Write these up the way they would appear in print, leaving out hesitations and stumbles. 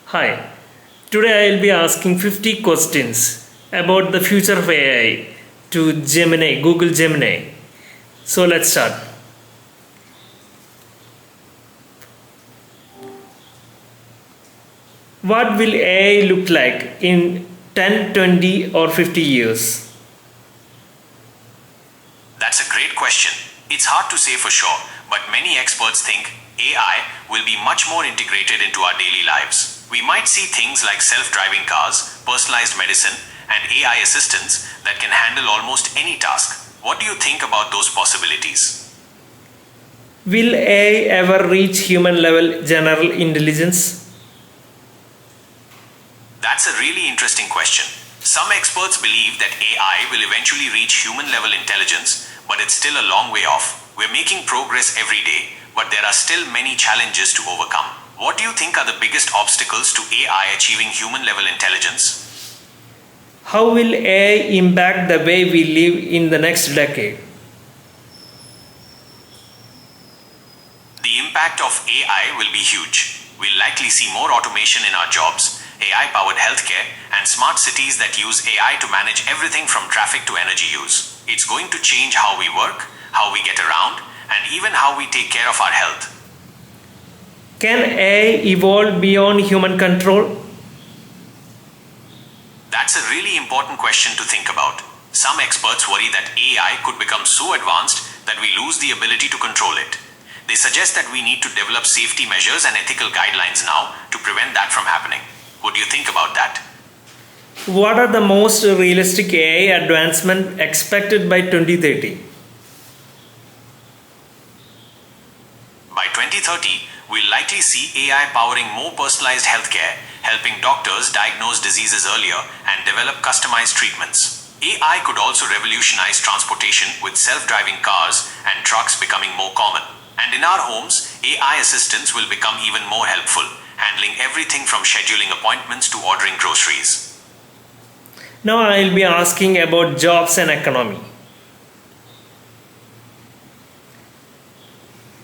Hi, today I will be asking 50 questions about the future of AI to Gemini, Google Gemini. So let's start. What will AI look like in 10, 20, or 50 years? That's a great question. It's hard to say for sure, but many experts think AI will be much more integrated into our daily lives. We might see things like self-driving cars, personalized medicine, and AI assistants that can handle almost any task. What do you think about those possibilities? Will AI ever reach human level general intelligence? That's a really interesting question. Some experts believe that AI will eventually reach human level intelligence, but it's still a long way off. We're making progress every day, but there are still many challenges to overcome. What do you think are the biggest obstacles to AI achieving human level intelligence? How will AI impact the way we live in the next decade? The impact of AI will be huge. We'll likely see more automation in our jobs, AI-powered healthcare, and smart cities that use AI to manage everything from traffic to energy use. It's going to change how we work, how we get around, and even how we take care of our health. Can AI evolve beyond human control? That's a really important question to think about. Some experts worry that AI could become so advanced that we lose the ability to control it. They suggest that we need to develop safety measures and ethical guidelines now to prevent that from happening. What do you think about that? What are the most realistic AI advancements expected by 2030? By 2030, we'll likely see AI powering more personalized healthcare, helping doctors diagnose diseases earlier and develop customized treatments. AI could also revolutionize transportation with self-driving cars and trucks becoming more common. And in our homes, AI assistants will become even more helpful, handling everything from scheduling appointments to ordering groceries. Now I will be asking about jobs and economy.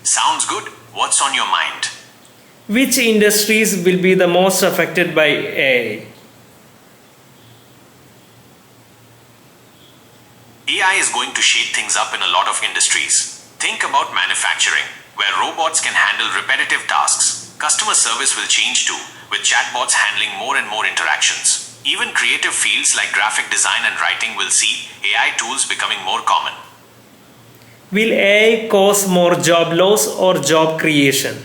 Sounds good. What's on your mind? Which industries will be the most affected by AI? AI is going to shake things up in a lot of industries. Think about manufacturing, where robots can handle repetitive tasks. Customer service will change too, with chatbots handling more and more interactions. Even creative fields like graphic design and writing will see AI tools becoming more common. Will AI cause more job loss or job creation?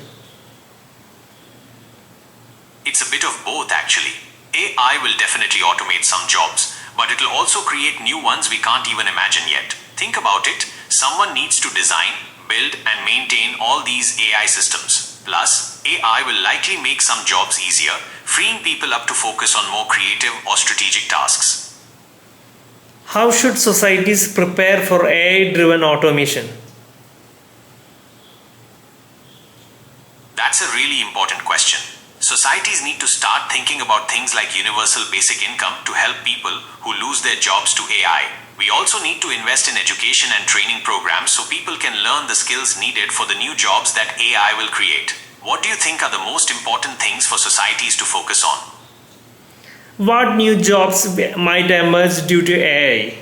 It's a bit of both actually. AI will definitely automate some jobs, but it'll also create new ones we can't even imagine yet. Think about it, someone needs to design, build, and maintain all these AI systems. Plus, AI will likely make some jobs easier, freeing people up to focus on more creative or strategic tasks. How should societies prepare for AI-driven automation? That's a really important question. Societies need to start thinking about things like universal basic income to help people who lose their jobs to AI. We also need to invest in education and training programs so people can learn the skills needed for the new jobs that AI will create. What do you think are the most important things for societies to focus on? What new jobs might emerge due to AI?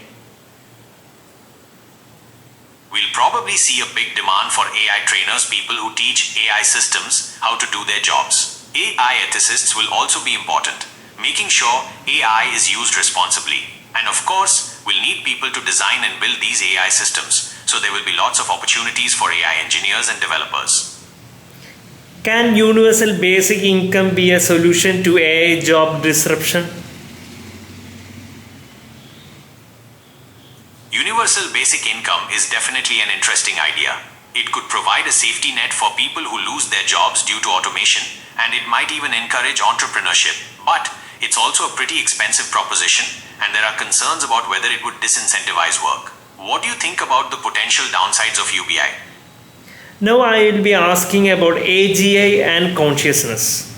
We'll probably see a big demand for AI trainers, people who teach AI systems how to do their jobs. AI ethicists will also be important, making sure AI is used responsibly. And of course, we'll need people to design and build these AI systems, so there will be lots of opportunities for AI engineers and developers. Can universal basic income be a solution to AI job disruption? Universal basic income is definitely an interesting idea. It could provide a safety net for people who lose their jobs due to automation, and it might even encourage entrepreneurship. But it's also a pretty expensive proposition, and there are concerns about whether it would disincentivize work. What do you think about the potential downsides of UBI? Now I will be asking about AGI and consciousness.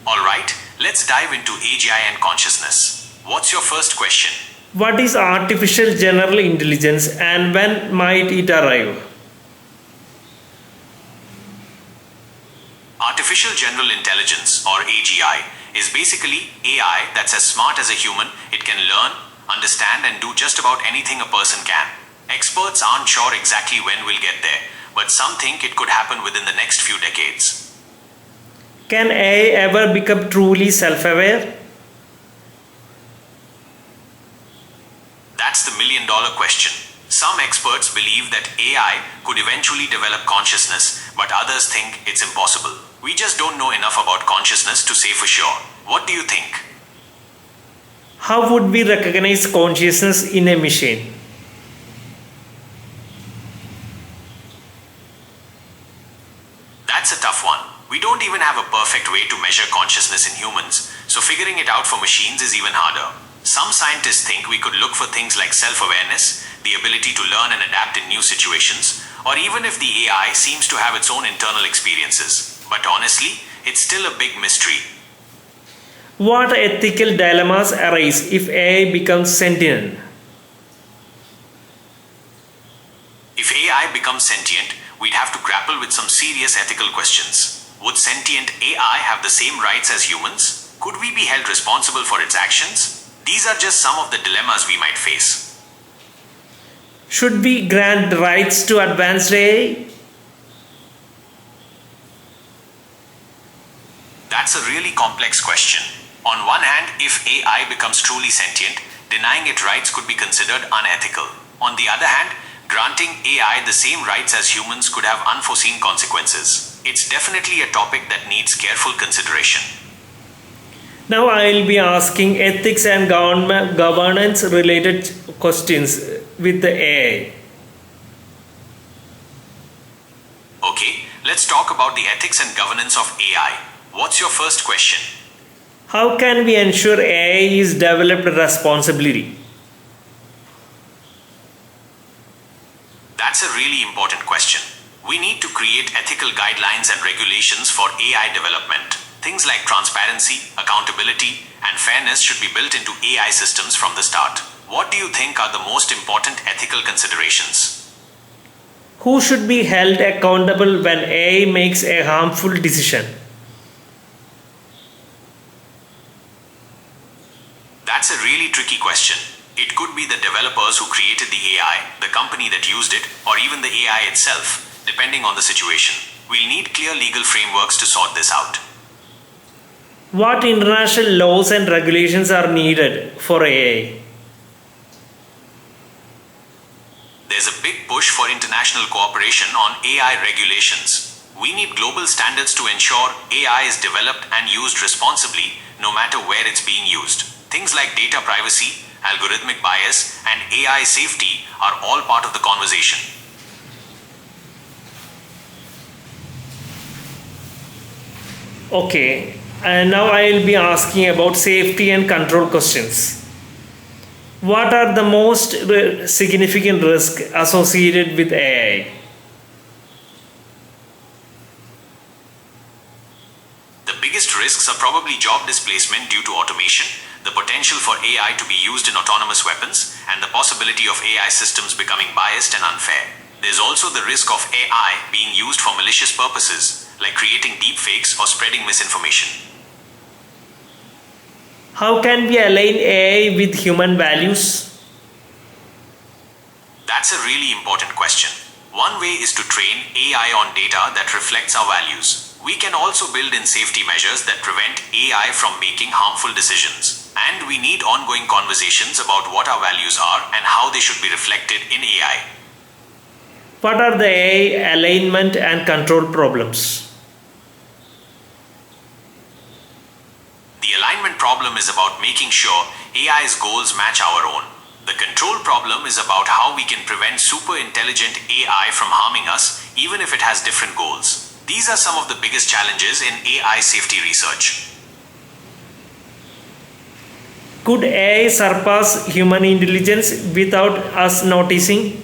Alright, let's dive into AGI and consciousness. What's your first question? What is artificial general intelligence and when might it arrive? Artificial General Intelligence, or AGI, is basically AI that's as smart as a human. It can learn, understand, and do just about anything a person can. Experts aren't sure exactly when we'll get there, but some think it could happen within the next few decades. Can AI ever become truly self-aware? That's the million-dollar question. Some experts believe that AI could eventually develop consciousness, but others think it's impossible. We just don't know enough about consciousness to say for sure. What do you think? How would we recognize consciousness in a machine? That's a tough one. We don't even have a perfect way to measure consciousness in humans, so figuring it out for machines is even harder. Some scientists think we could look for things like self-awareness, the ability to learn and adapt in new situations, or even if the AI seems to have its own internal experiences. But honestly, it's still a big mystery. What ethical dilemmas arise if AI becomes sentient? If AI becomes sentient, we'd have to grapple with some serious ethical questions. Would sentient AI have the same rights as humans? Could we be held responsible for its actions? These are just some of the dilemmas we might face. Should we grant rights to advanced AI? That's a really complex question. On one hand, if AI becomes truly sentient, denying it rights could be considered unethical. On the other hand, granting AI the same rights as humans could have unforeseen consequences. It's definitely a topic that needs careful consideration. Now I will be asking ethics and governance related questions with the AI. Okay, let's talk about the ethics and governance of AI. What's your first question? How can we ensure AI is developed responsibly? That's a really important question. We need to create ethical guidelines and regulations for AI development. Things like transparency, accountability, and fairness should be built into AI systems from the start. What do you think are the most important ethical considerations? Who should be held accountable when AI makes a harmful decision? That's a really tricky question. It could be the developers who created the AI, the company that used it, or even the AI itself, depending on the situation. We'll need clear legal frameworks to sort this out. What international laws and regulations are needed for AI? There's a big push for international cooperation on AI regulations. We need global standards to ensure AI is developed and used responsibly, no matter where it's being used. Things like data privacy, algorithmic bias, and AI safety are all part of the conversation. Okay, and now I will be asking about safety and control questions. What are the most significant risks associated with AI? The biggest risks are probably job displacement due to automation, the potential for AI to be used in autonomous weapons, and the possibility of AI systems becoming biased and unfair. There's also the risk of AI being used for malicious purposes, like creating deepfakes or spreading misinformation. How can we align AI with human values? That's a really important question. One way is to train AI on data that reflects our values. We can also build in safety measures that prevent AI from making harmful decisions. And we need ongoing conversations about what our values are and how they should be reflected in AI. What are the AI alignment and control problems? The alignment problem is about making sure AI's goals match our own. The control problem is about how we can prevent super intelligent AI from harming us, even if it has different goals. These are some of the biggest challenges in AI safety research. Could AI surpass human intelligence without us noticing?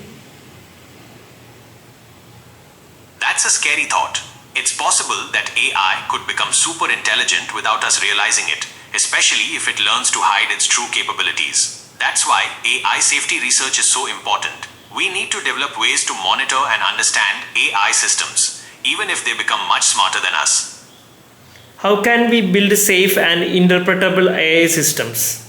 That's a scary thought. It's possible that AI could become super intelligent without us realizing it, especially if it learns to hide its true capabilities. That's why AI safety research is so important. We need to develop ways to monitor and understand AI systems, even if they become much smarter than us. How can we build safe and interpretable AI systems?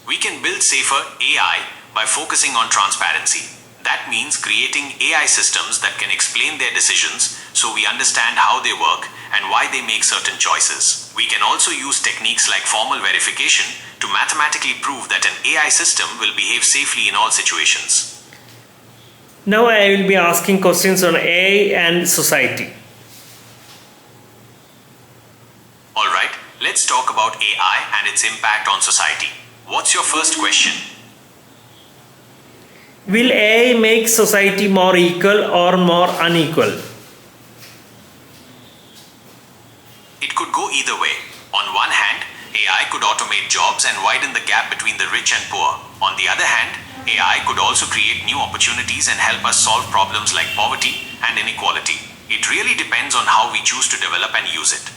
We can build safer AI by focusing on transparency. That means creating AI systems that can explain their decisions so we understand how they work and why they make certain choices. We can also use techniques like formal verification to mathematically prove that an AI system will behave safely in all situations. Now I will be asking questions on AI and society. Alright, let's talk about AI and its impact on society. What's your first question? Will AI make society more equal or more unequal? It could go either way. On one hand, AI could automate jobs and widen the gap between the rich and poor. On the other hand, AI could also create new opportunities and help us solve problems like poverty and inequality. It really depends on how we choose to develop and use it.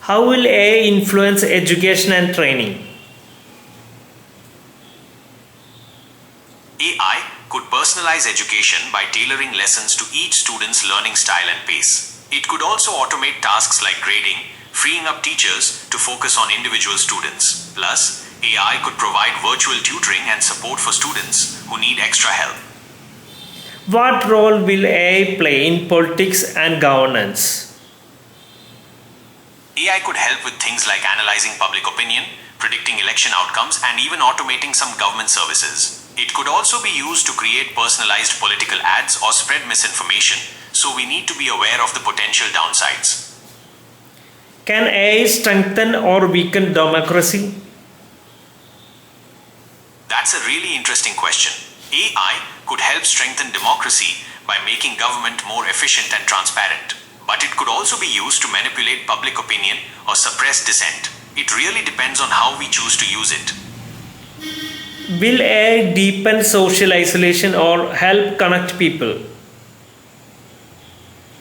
How will AI influence education and training? AI could personalize education by tailoring lessons to each student's learning style and pace. It could also automate tasks like grading, freeing up teachers to focus on individual students. Plus, AI could provide virtual tutoring and support for students who need extra help. What role will AI play in politics and governance? AI could help with things like analyzing public opinion, predicting election outcomes, and even automating some government services. It could also be used to create personalized political ads or spread misinformation, so we need to be aware of the potential downsides. Can AI strengthen or weaken democracy? That's a really interesting question. AI could help strengthen democracy by making government more efficient and transparent. But it could also be used to manipulate public opinion or suppress dissent. It really depends on how we choose to use it. Will AI deepen social isolation or help connect people?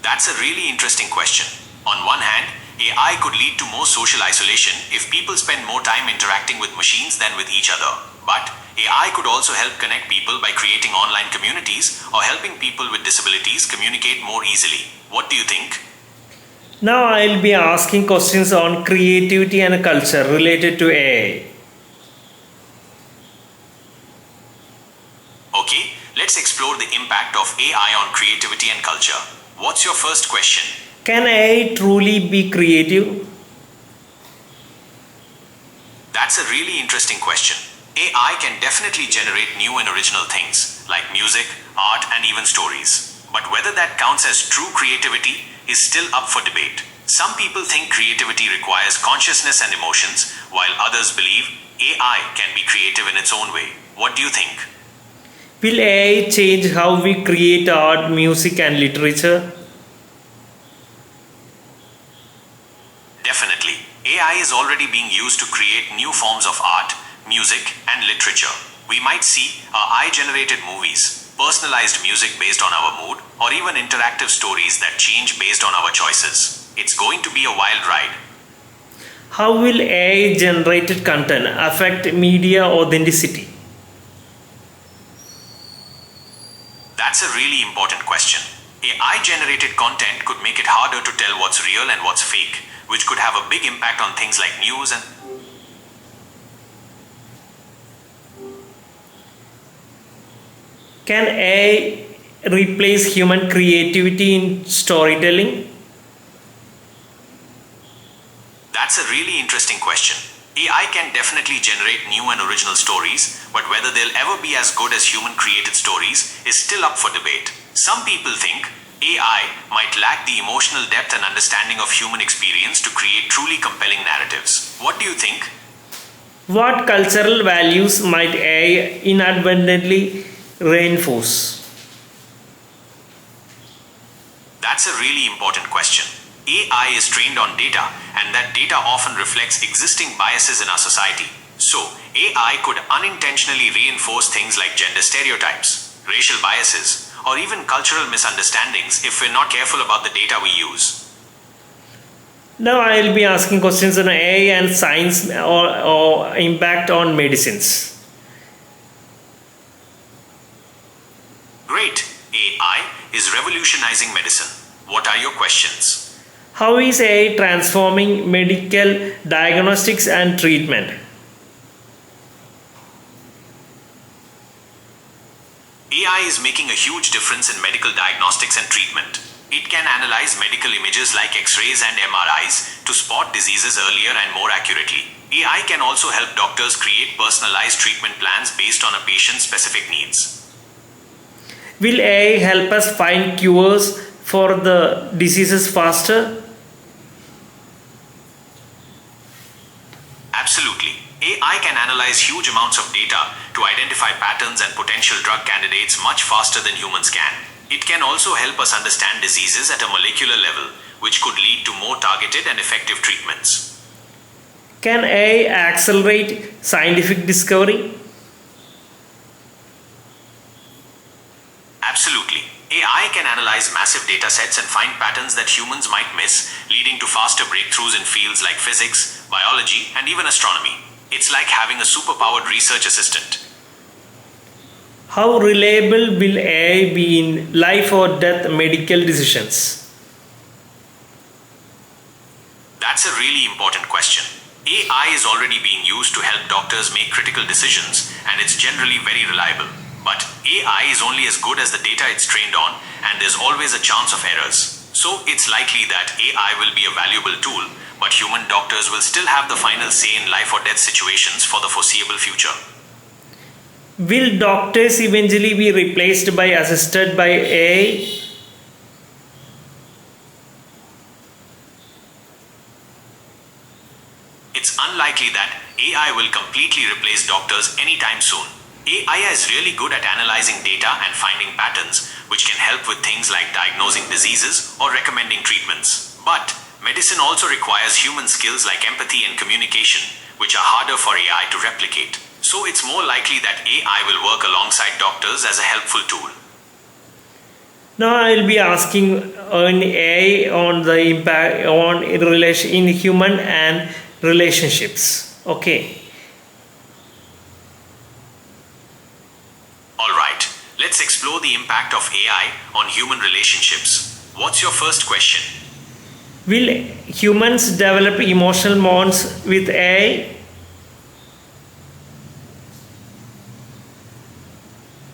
That's a really interesting question. On one hand, AI could lead to more social isolation if people spend more time interacting with machines than with each other. But AI could also help connect people by creating online communities or helping people with disabilities communicate more easily. What do you think? Now I'll be asking questions on creativity and culture related to AI. Okay, let's explore the impact of AI on creativity and culture. What's your first question? Can AI truly be creative? That's a really interesting question. AI can definitely generate new and original things, like music, art, and even stories. But whether that counts as true creativity is still up for debate. Some people think creativity requires consciousness and emotions, while others believe AI can be creative in its own way. What do you think? Will AI change how we create art, music, and literature? Definitely. AI is already being used to create new forms of art, music, and literature. We might see AI-generated movies, personalized music based on our mood, or even interactive stories that change based on our choices. It's going to be a wild ride. How will AI-generated content affect media authenticity? That's a really important question. AI-generated content could make it harder to tell what's real and what's fake, which could have a big impact on things like news and... Can AI replace human creativity in storytelling? That's a really interesting question. AI can definitely generate new and original stories, but whether they'll ever be as good as human-created stories is still up for debate. Some people think AI might lack the emotional depth and understanding of human experience to create truly compelling narratives. What do you think? What cultural values might AI inadvertently reinforce? That's a really important question. AI is trained on data, and that data often reflects existing biases in our society. So, AI could unintentionally reinforce things like gender stereotypes, racial biases, or even cultural misunderstandings if we're not careful about the data we use. Now I will be asking questions on AI and science or impact on medicines. Great. AI is revolutionizing medicine. What are your questions? How is AI transforming medical diagnostics and treatment? AI is making a huge difference in medical diagnostics and treatment. It can analyze medical images like X-rays and MRIs to spot diseases earlier and more accurately. AI can also help doctors create personalized treatment plans based on a patient's specific needs. Will AI help us find cures for the diseases faster? Absolutely. AI can analyze huge amounts of data to identify patterns and potential drug candidates much faster than humans can. It can also help us understand diseases at a molecular level, which could lead to more targeted and effective treatments. Can AI accelerate scientific discovery? Absolutely. AI can analyze massive data sets and find patterns that humans might miss, leading to faster breakthroughs in fields like physics, biology, and even astronomy. It's like having a superpowered research assistant. How reliable will AI be in life or death medical decisions? That's a really important question. AI is already being used to help doctors make critical decisions, and it's generally very reliable. But AI is only as good as the data it's trained on, and there's always a chance of errors. So it's likely that AI will be a valuable tool, but human doctors will still have the final say in life or death situations for the foreseeable future. Will doctors eventually be replaced by assisted by AI? It's unlikely that AI will completely replace doctors anytime soon. AI is really good at analyzing data and finding patterns, which can help with things like diagnosing diseases or recommending treatments. But medicine also requires human skills like empathy and communication, which are harder for AI to replicate. So it's more likely that AI will work alongside doctors as a helpful tool. Now I will be asking on AI on the impact on relation in human and relationships. Okay. Alright, let's explore the impact of AI on human relationships. What's your first question? Will humans develop emotional bonds with AI?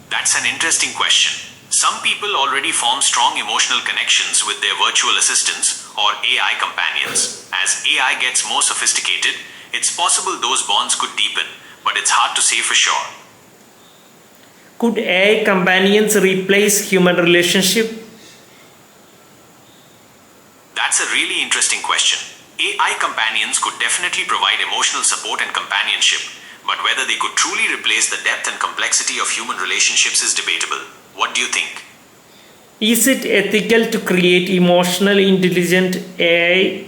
That's an interesting question. Some people already form strong emotional connections with their virtual assistants or AI companions. As AI gets more sophisticated, it's possible those bonds could deepen, but it's hard to say for sure. Could AI companions replace human relationship? That's a really interesting question. AI companions could definitely provide emotional support and companionship, but whether they could truly replace the depth and complexity of human relationships is debatable. What do you think? Is it ethical to create emotionally intelligent AI?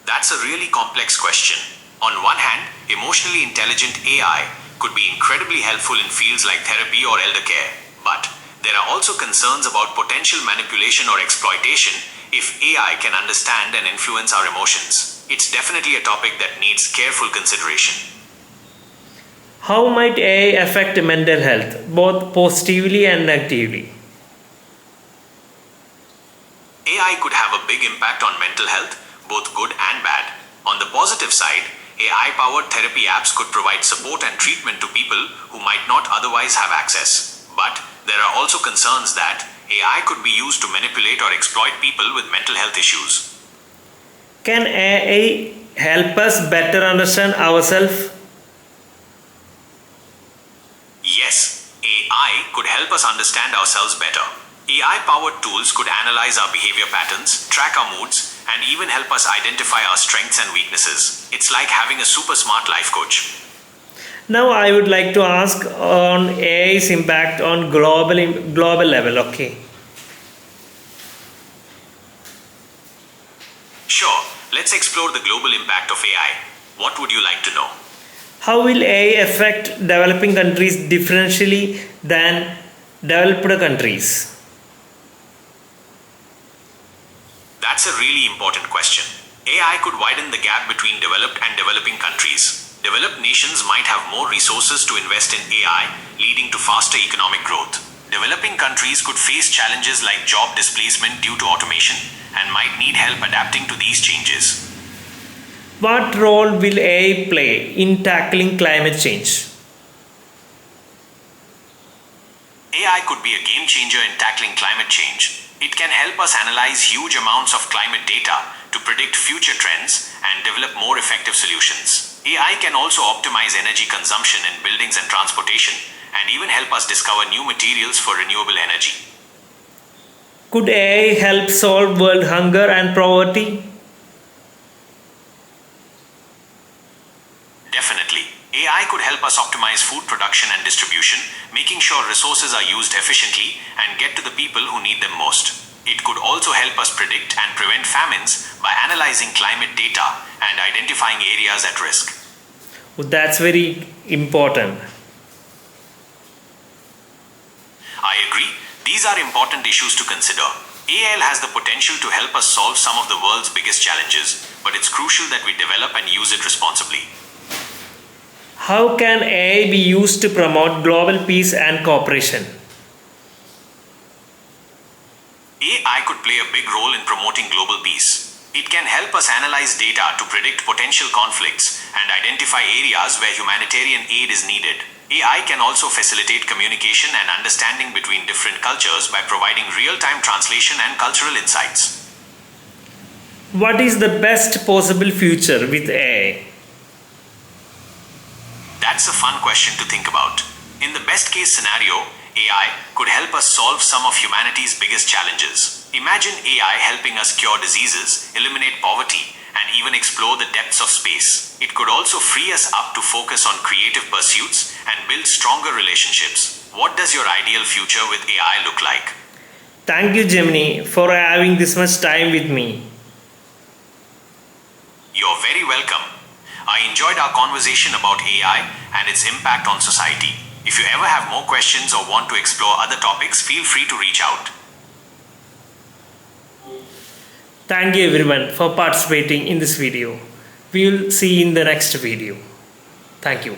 That's a really complex question. On one hand, emotionally intelligent AI could be incredibly helpful in fields like therapy or elder care, but there are also concerns about potential manipulation or exploitation if AI can understand and influence our emotions. It's definitely a topic that needs careful consideration. How might AI affect mental health, both positively and negatively? AI could have a big impact on mental health, both good and bad. On the positive side, AI-powered therapy apps could provide support and treatment to people who might not otherwise have access. But there are also concerns that AI could be used to manipulate or exploit people with mental health issues. Can AI help us better understand ourselves? Yes, AI could help us understand ourselves better. AI-powered tools could analyze our behavior patterns, track our moods, and even help us identify our strengths and weaknesses. It's like having a super smart life coach. Now I would like to ask on AI's impact on global level. Okay. Sure, let's explore the global impact of AI. What would you like to know? How will AI affect developing countries differentially than developed countries? That's a really important question. AI could widen the gap between developed and developing countries. Developed nations might have more resources to invest in AI, leading to faster economic growth. Developing countries could face challenges like job displacement due to automation and might need help adapting to these changes. What role will AI play in tackling climate change? AI could be a game changer in tackling climate change. It can help us analyze huge amounts of climate data to predict future trends and develop more effective solutions. AI can also optimize energy consumption in buildings and transportation and even help us discover new materials for renewable energy. Could AI help solve world hunger and poverty? Definitely. AI could help us optimize food production and distribution, making sure resources are used efficiently and get to the people who need them most. It could also help us predict and prevent famines by analyzing climate data and identifying areas at risk. That's very important. I agree. These are important issues to consider. AI has the potential to help us solve some of the world's biggest challenges, but it's crucial that we develop and use it responsibly. How can AI be used to promote global peace and cooperation? AI could play a big role in promoting global peace. It can help us analyze data to predict potential conflicts and identify areas where humanitarian aid is needed. AI can also facilitate communication and understanding between different cultures by providing real-time translation and cultural insights. What is the best possible future with AI? That's a fun question to think about. In the best case scenario, AI could help us solve some of humanity's biggest challenges. Imagine AI helping us cure diseases, eliminate poverty, and even explore the depths of space. It could also free us up to focus on creative pursuits and build stronger relationships. What does your ideal future with AI look like? Thank you, Gemini, for having this much time with me. You're very welcome. I enjoyed our conversation about AI and its impact on society. If you ever have more questions or want to explore other topics, feel free to reach out. Thank you everyone for participating in this video. We will see you in the next video. Thank you.